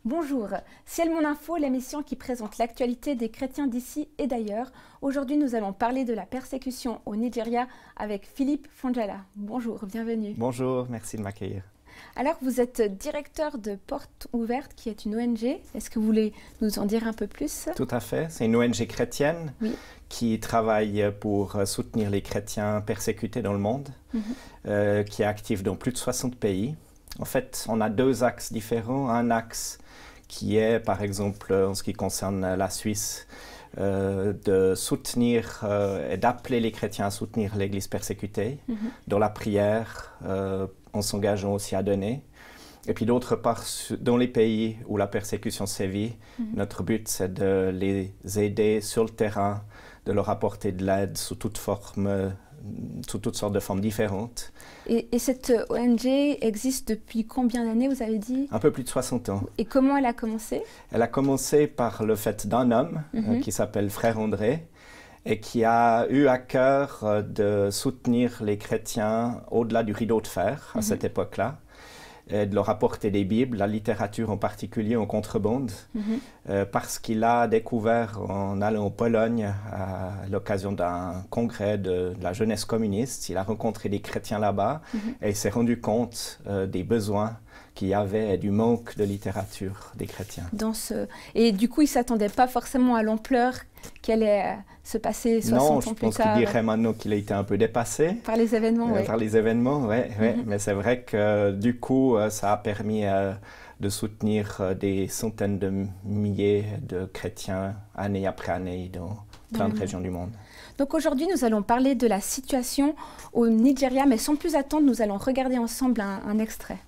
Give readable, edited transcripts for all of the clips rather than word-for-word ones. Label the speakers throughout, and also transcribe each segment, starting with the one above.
Speaker 1: Bonjour, Ciel Mon Info, l'émission qui présente l'actualité des chrétiens d'ici et d'ailleurs. Aujourd'hui, nous allons parler de la persécution au Nigeria avec Philippe Fonjala. Bonjour, bienvenue.
Speaker 2: Bonjour, merci de m'accueillir.
Speaker 1: Alors, vous êtes directeur de Portes Ouvertes, qui est une ONG. Est-ce que vous voulez nous en dire un peu plus?
Speaker 2: Tout à fait, c'est une ONG chrétienne qui travaille pour soutenir les chrétiens persécutés dans le monde, qui est active dans plus de 60 pays. En fait, on a deux axes différents. Un axe qui est, par exemple, en ce qui concerne la Suisse, de soutenir et d'appeler les chrétiens à soutenir l'Église persécutée, dans la prière, en s'engageant aussi à donner. Et puis d'autre part, dans les pays où la persécution sévit, notre but c'est de les aider sur le terrain, de leur apporter de l'aide sous toutes sortes de formes différentes.
Speaker 1: Et cette ONG existe depuis combien d'années, vous avez dit?
Speaker 2: Un peu plus de 60 ans.
Speaker 1: Et comment elle a commencé?
Speaker 2: Elle a commencé par le fait d'un homme qui s'appelle Frère André et qui a eu à cœur de soutenir les chrétiens au-delà du rideau de fer à cette époque-là, et de leur apporter des Bibles, la littérature en particulier en contrebande, parce qu'il a découvert en allant en Pologne à l'occasion d'un congrès de la jeunesse communiste, il a rencontré des chrétiens là-bas et il s'est rendu compte des besoins qu'il y avait et du manque de littérature des chrétiens.
Speaker 1: Et du coup, il ne s'attendait pas forcément à l'ampleur qui allait se passer 60 ans plus tard.
Speaker 2: Non, je pense qu'il dirait maintenant qu'il a été un peu dépassé.
Speaker 1: Par les événements, oui.
Speaker 2: Par les événements, oui. Mais c'est vrai que du coup, ça a permis de soutenir des centaines de milliers de chrétiens année après année dans plein de régions du monde.
Speaker 1: Donc aujourd'hui, nous allons parler de la situation au Nigeria, mais sans plus attendre, nous allons regarder ensemble un extrait.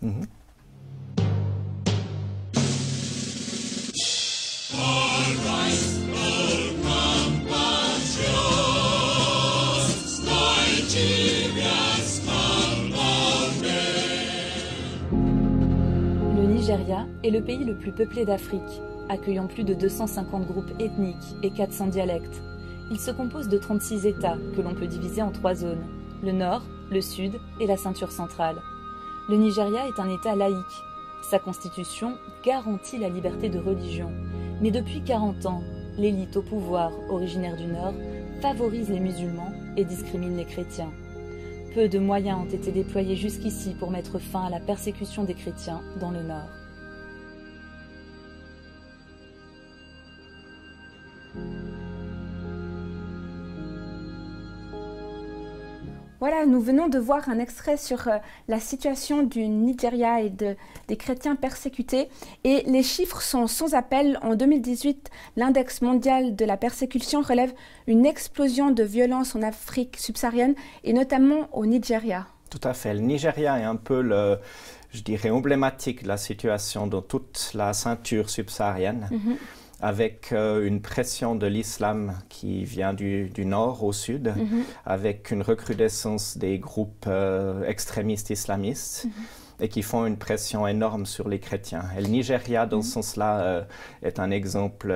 Speaker 3: Le Nigeria est le pays le plus peuplé d'Afrique, accueillant plus de 250 groupes ethniques et 400 dialectes. Il se compose de 36 États que l'on peut diviser en 3 zones, le nord, le sud et la ceinture centrale. Le Nigeria est un État laïque. Sa constitution garantit la liberté de religion. Mais depuis 40 ans, l'élite au pouvoir, originaire du nord, favorise les musulmans et discrimine les chrétiens. Peu de moyens ont été déployés jusqu'ici pour mettre fin à la persécution des chrétiens dans le nord.
Speaker 1: Voilà, nous venons de voir un extrait sur la situation du Nigeria et des chrétiens persécutés. Et les chiffres sont sans appel. En 2018, l'index mondial de la persécution relève une explosion de violence en Afrique subsaharienne et notamment au Nigeria.
Speaker 2: Tout à fait. Le Nigeria est un peu je dirais, emblématique de la situation dans toute la ceinture subsaharienne. Avec une pression de l'islam qui vient du nord au sud, avec une recrudescence des groupes extrémistes islamistes et qui font une pression énorme sur les chrétiens. Et le Nigeria, dans ce sens-là, est un exemple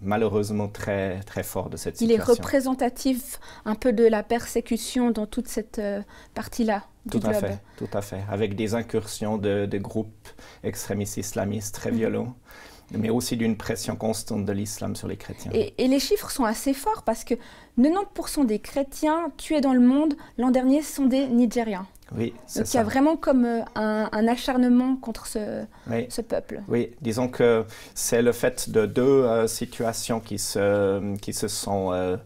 Speaker 2: malheureusement très, très fort de cette situation.
Speaker 1: Il est représentatif un peu de la persécution dans toute cette partie-là du globe.
Speaker 2: Tout à fait, avec des incursions de groupes extrémistes islamistes très violents, mais aussi d'une pression constante de l'islam sur les chrétiens.
Speaker 1: Et les chiffres sont assez forts parce que 90% des chrétiens tués dans le monde l'an dernier sont des Nigériens.
Speaker 2: Oui, c'est ça.
Speaker 1: Donc il y a vraiment comme un acharnement contre ce peuple.
Speaker 2: Oui, disons que c'est le fait de deux situations qui se sont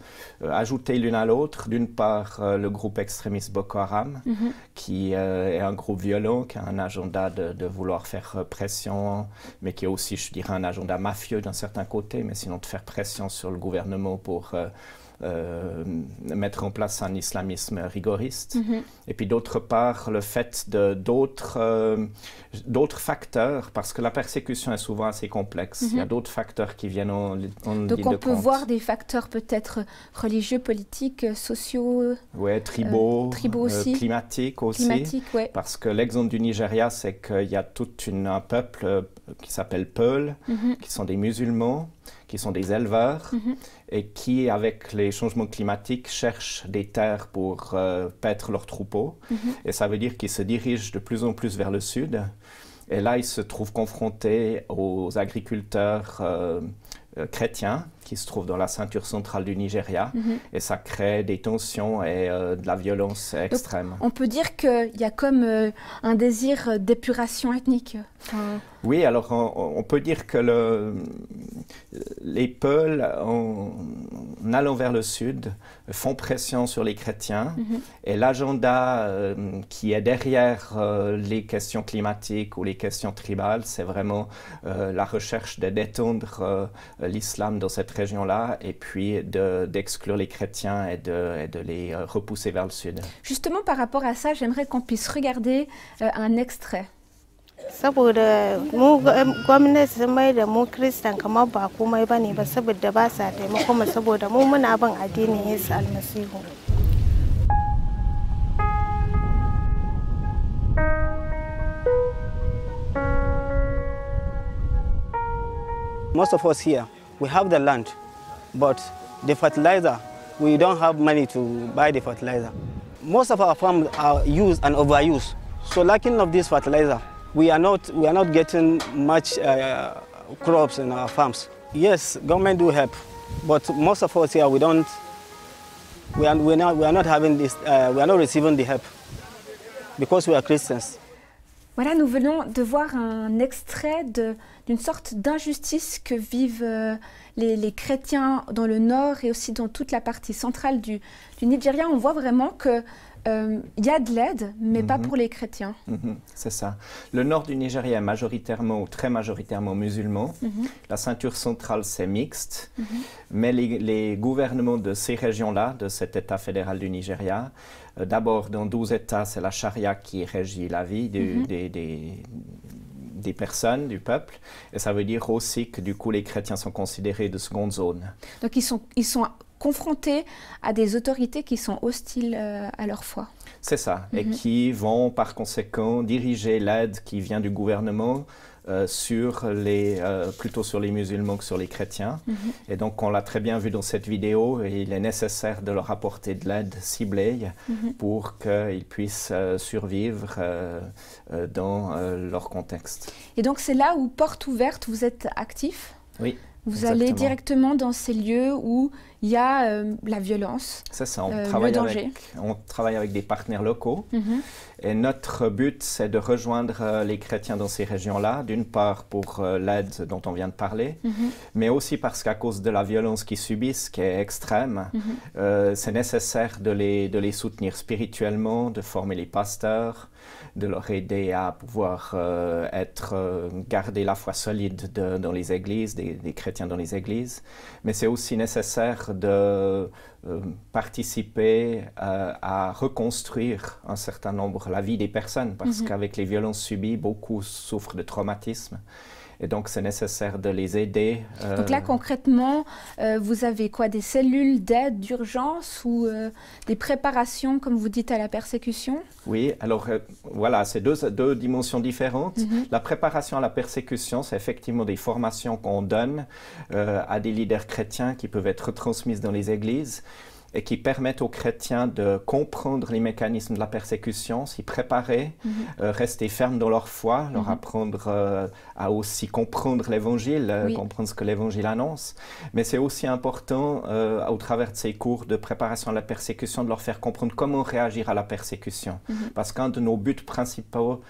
Speaker 2: ajoutées l'une à l'autre. D'une part, le groupe extrémiste Boko Haram, qui est un groupe violent, qui a un agenda de vouloir faire pression, mais qui a aussi, je dirais, un agenda mafieux d'un certain côté, mais sinon de faire pression sur le gouvernement pour mettre en place un islamisme rigoriste. Et puis d'autre part, le fait de d'autres facteurs, parce que la persécution est souvent assez complexe. Il y a d'autres facteurs qui viennent en ligne de compte.
Speaker 1: Donc on peut voir des facteurs peut-être religieux, politiques, sociaux,
Speaker 2: tribaux
Speaker 1: aussi.
Speaker 2: Climatiques aussi. Parce que l'exemple du Nigeria, c'est qu'il y a tout un peuple qui s'appelle Peul, qui sont des musulmans, qui sont des éleveurs et qui, avec les changements climatiques, cherchent des terres pour paître leurs troupeaux. Et ça veut dire qu'ils se dirigent de plus en plus vers le sud. Et là, ils se trouvent confrontés aux agriculteurs chrétiens qui se trouvent dans la ceinture centrale du Nigeria, et ça crée des tensions et de la violence extrême.
Speaker 1: Donc, on peut dire qu'il y a comme un désir d'épuration ethnique.
Speaker 2: Oui, alors on peut dire que les Peuls, en allant vers le sud, font pression sur les chrétiens, et l'agenda qui est derrière les questions climatiques ou les questions tribales, c'est vraiment la recherche de détendre l'islam dans cette région-là, et puis d'exclure les chrétiens et de les repousser vers le sud.
Speaker 1: Justement, par rapport à ça, j'aimerais qu'on puisse regarder un extrait.
Speaker 4: Saboda mu gwamnati sun mai da mu Kristan kamar ba komai bane ba saboda ba sa taimako mu saboda mu muna bin addinin Yesu Almasihu.
Speaker 5: Most of us here, we have the land, but the fertilizer, we don't have money to buy the fertilizer. Most of our farms are used and overused, so lacking of this fertilizer, we are not getting much crops in our farms. Yes, government do help, but most of us here we are not having this. We are not receiving the help because we are Christians.
Speaker 1: Voilà, nous venons de voir un extrait d'une sorte d'injustice que vivent les chrétiens dans le nord et aussi dans toute la partie centrale du Nigeria. On voit vraiment que il y a de l'aide, mais pas pour les chrétiens.
Speaker 2: C'est ça. Le nord du Nigeria est majoritairement ou très majoritairement musulman. La ceinture centrale, c'est mixte. Mais les gouvernements de ces régions-là, de cet État fédéral du Nigeria, d'abord, dans 12 États, c'est la charia qui régit la vie des personnes, du peuple. Et ça veut dire aussi que du coup, les chrétiens sont considérés de seconde zone.
Speaker 1: Donc ils sont confrontés à des autorités qui sont hostiles à leur foi.
Speaker 2: C'est ça, et qui vont par conséquent diriger l'aide qui vient du gouvernement plutôt sur les musulmans que sur les chrétiens. Et donc on l'a très bien vu dans cette vidéo, et il est nécessaire de leur apporter de l'aide ciblée pour qu'ils puissent survivre dans leur contexte.
Speaker 1: Et donc c'est là où, porte ouverte, vous êtes actif?
Speaker 2: Oui.
Speaker 1: Vous allez directement dans ces lieux où il y a la violence,
Speaker 2: c'est ça,
Speaker 1: le danger.
Speaker 2: On travaille avec des partenaires locaux. Et notre but, c'est de rejoindre les chrétiens dans ces régions-là, d'une part pour l'aide dont on vient de parler, mais aussi parce qu'à cause de la violence qu'ils subissent, qui est extrême, c'est nécessaire de les soutenir spirituellement, de former les pasteurs, de leur aider à pouvoir garder la foi solide dans les églises, des chrétiens dans les églises. Mais c'est aussi nécessaire de participer à reconstruire un certain nombre la vie des personnes, parce qu'avec les violences subies, beaucoup souffrent de traumatisme. Et donc, c'est nécessaire de les aider.
Speaker 1: Donc là, concrètement, vous avez quoi? Des cellules d'aide, d'urgence ou des préparations, comme vous dites, à la persécution?
Speaker 2: Oui, alors voilà, c'est deux dimensions différentes. La préparation à la persécution, c'est effectivement des formations qu'on donne à des leaders chrétiens qui peuvent être transmises dans les églises, et qui permettent aux chrétiens de comprendre les mécanismes de la persécution, s'y préparer, rester fermes dans leur foi, leur apprendre à aussi comprendre l'Évangile, comprendre ce que l'Évangile annonce. Mais c'est aussi important, au travers de ces cours de préparation à la persécution, de leur faire comprendre comment réagir à la persécution. Parce qu'un de nos buts principaux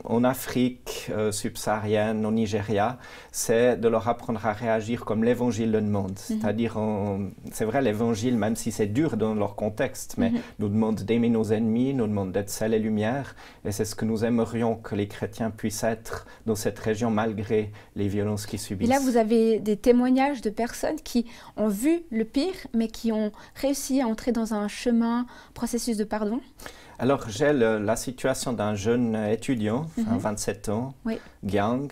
Speaker 2: en Afrique subsaharienne, au Nigeria, c'est de leur apprendre à réagir comme l'Évangile le demande. C'est-à-dire, c'est vrai, l'Évangile, même si c'est dur dans leur contexte, mais nous demande d'aimer nos ennemis, nous demande d'être sel et lumière, et c'est ce que nous aimerions que les chrétiens puissent être dans cette région malgré les violences qu'ils subissent.
Speaker 1: Et là, vous avez des témoignages de personnes qui ont vu le pire, mais qui ont réussi à entrer dans un processus de pardon.
Speaker 2: Alors, j'ai la situation d'un jeune étudiant, 27 ans, Gyang,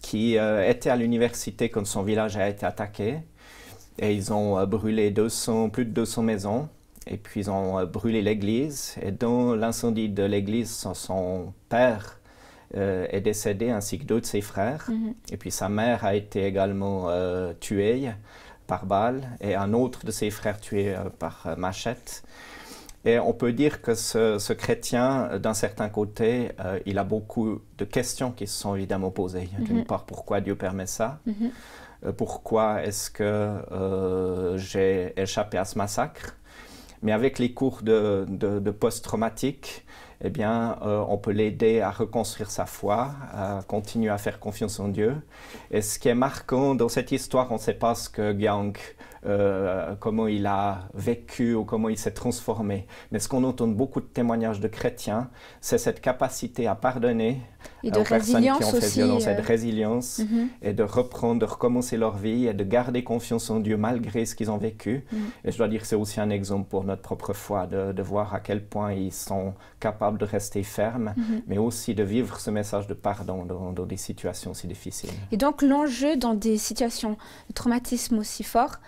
Speaker 2: qui était à l'université quand son village a été attaqué. Et ils ont brûlé plus de 200 maisons. Et puis, ils ont brûlé l'église. Et dans l'incendie de l'église, son père est décédé, ainsi que deux de ses frères. Et puis, sa mère a été également tuée par balle. Et un autre de ses frères tué par machette. Et on peut dire que ce chrétien, d'un certain côté, il a beaucoup de questions qui se sont évidemment posées. D'une part, pourquoi Dieu permet ça? Pourquoi est-ce que j'ai échappé à ce massacre? Mais avec les cours de post-traumatique, eh bien, on peut l'aider à reconstruire sa foi, à continuer à faire confiance en Dieu. Et ce qui est marquant dans cette histoire, on ne sait pas ce que Gyang, comment il a vécu ou comment il s'est transformé. Mais ce qu'on entend beaucoup de témoignages de chrétiens, c'est cette capacité à pardonner
Speaker 1: et de
Speaker 2: aux personnes qui ont fait
Speaker 1: aussi,
Speaker 2: violence, et de résilience, et de reprendre, de recommencer leur vie et de garder confiance en Dieu malgré ce qu'ils ont vécu. Et je dois dire que c'est aussi un exemple pour notre propre foi, de voir à quel point ils sont capables de rester fermes, mais aussi de vivre ce message de pardon dans des situations si difficiles.
Speaker 1: Et donc l'enjeu dans des situations de traumatisme aussi fort,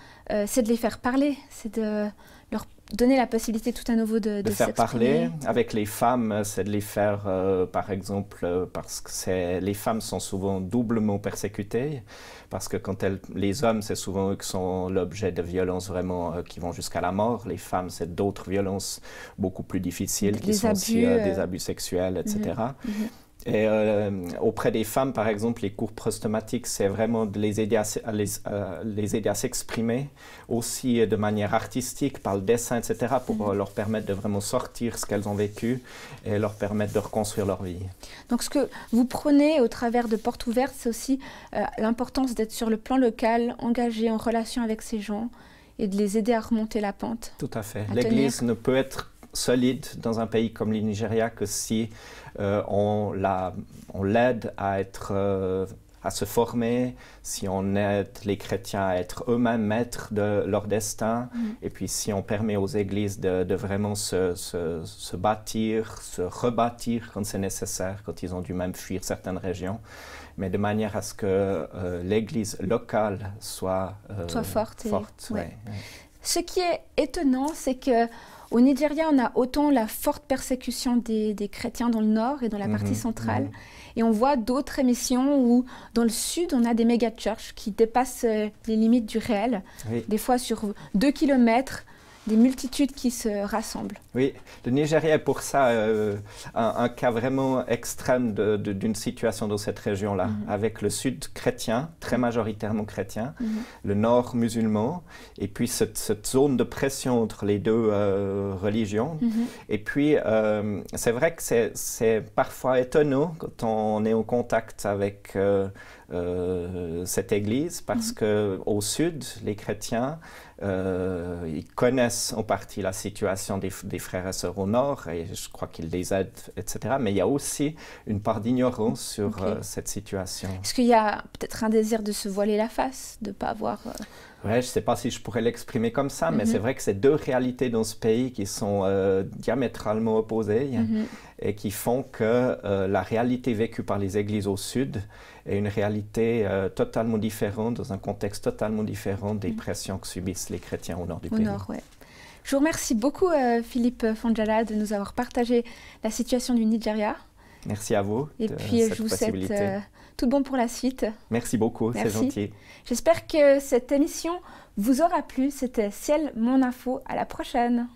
Speaker 1: c'est de les faire parler, c'est de leur donner la possibilité tout à nouveau de
Speaker 2: faire parler. Avec les femmes, c'est de les faire, par exemple, parce que les femmes sont souvent doublement persécutées, parce que quand les hommes, c'est souvent eux qui sont l'objet de violences vraiment qui vont jusqu'à la mort. Les femmes, c'est d'autres violences beaucoup plus difficiles, qui sont aussi des abus sexuels, etc. Et auprès des femmes, par exemple, les cours post-traumatiques, c'est vraiment de les aider à s'exprimer, aussi de manière artistique, par le dessin, etc., pour leur permettre de vraiment sortir ce qu'elles ont vécu et leur permettre de reconstruire leur vie.
Speaker 1: Donc ce que vous prenez au travers de Portes Ouvertes, c'est aussi l'importance d'être sur le plan local, engagé en relation avec ces gens et de les aider à remonter la pente.
Speaker 2: Tout à fait. L'Église ne peut être solide dans un pays comme le Nigeria que si on l'aide à se former, si on aide les chrétiens à être eux-mêmes maîtres de leur destin, et puis si on permet aux églises de vraiment se bâtir, se rebâtir quand c'est nécessaire, quand ils ont dû même fuir certaines régions, mais de manière à ce que l'église locale soit
Speaker 1: forte.
Speaker 2: Ouais.
Speaker 1: Ce qui est étonnant, c'est que au Nigeria, on a autant la forte persécution des chrétiens dans le nord et dans la partie centrale. Et on voit d'autres émissions où, dans le sud, on a des méga-churches qui dépassent les limites du réel. Oui. Des fois, sur 2 kilomètres, des multitudes qui se rassemblent.
Speaker 2: Oui, le Nigeria est pour ça un cas vraiment extrême d'une situation dans cette région-là, avec le sud chrétien, très majoritairement chrétien, le nord musulman, et puis cette zone de pression entre les deux religions. Et puis, c'est vrai que c'est parfois étonnant quand on est en contact avec cette église, parce qu'au sud, les chrétiens, ils connaissent en partie la situation des frères et sœurs au nord, et je crois qu'ils les aident, etc. Mais il y a aussi une part d'ignorance sur cette situation.
Speaker 1: Est-ce qu'il y a peut-être un désir de se voiler la face, de ne pas avoir...
Speaker 2: Ouais, je ne sais pas si je pourrais l'exprimer comme ça, mais c'est vrai que c'est deux réalités dans ce pays qui sont diamétralement opposées et qui font que la réalité vécue par les églises au sud est une réalité totalement différente, dans un contexte totalement différent des pressions que subissent les chrétiens au nord du pays.
Speaker 1: Au nord, ouais. Je vous remercie beaucoup, Philippe Fonjala, de nous avoir partagé la situation du Nigeria.
Speaker 2: Merci à vous.
Speaker 1: Et puis, je vous souhaite tout bon pour la suite.
Speaker 2: Merci beaucoup, c'est gentil.
Speaker 1: J'espère que cette émission vous aura plu. C'était Ciel, mon info. À la prochaine.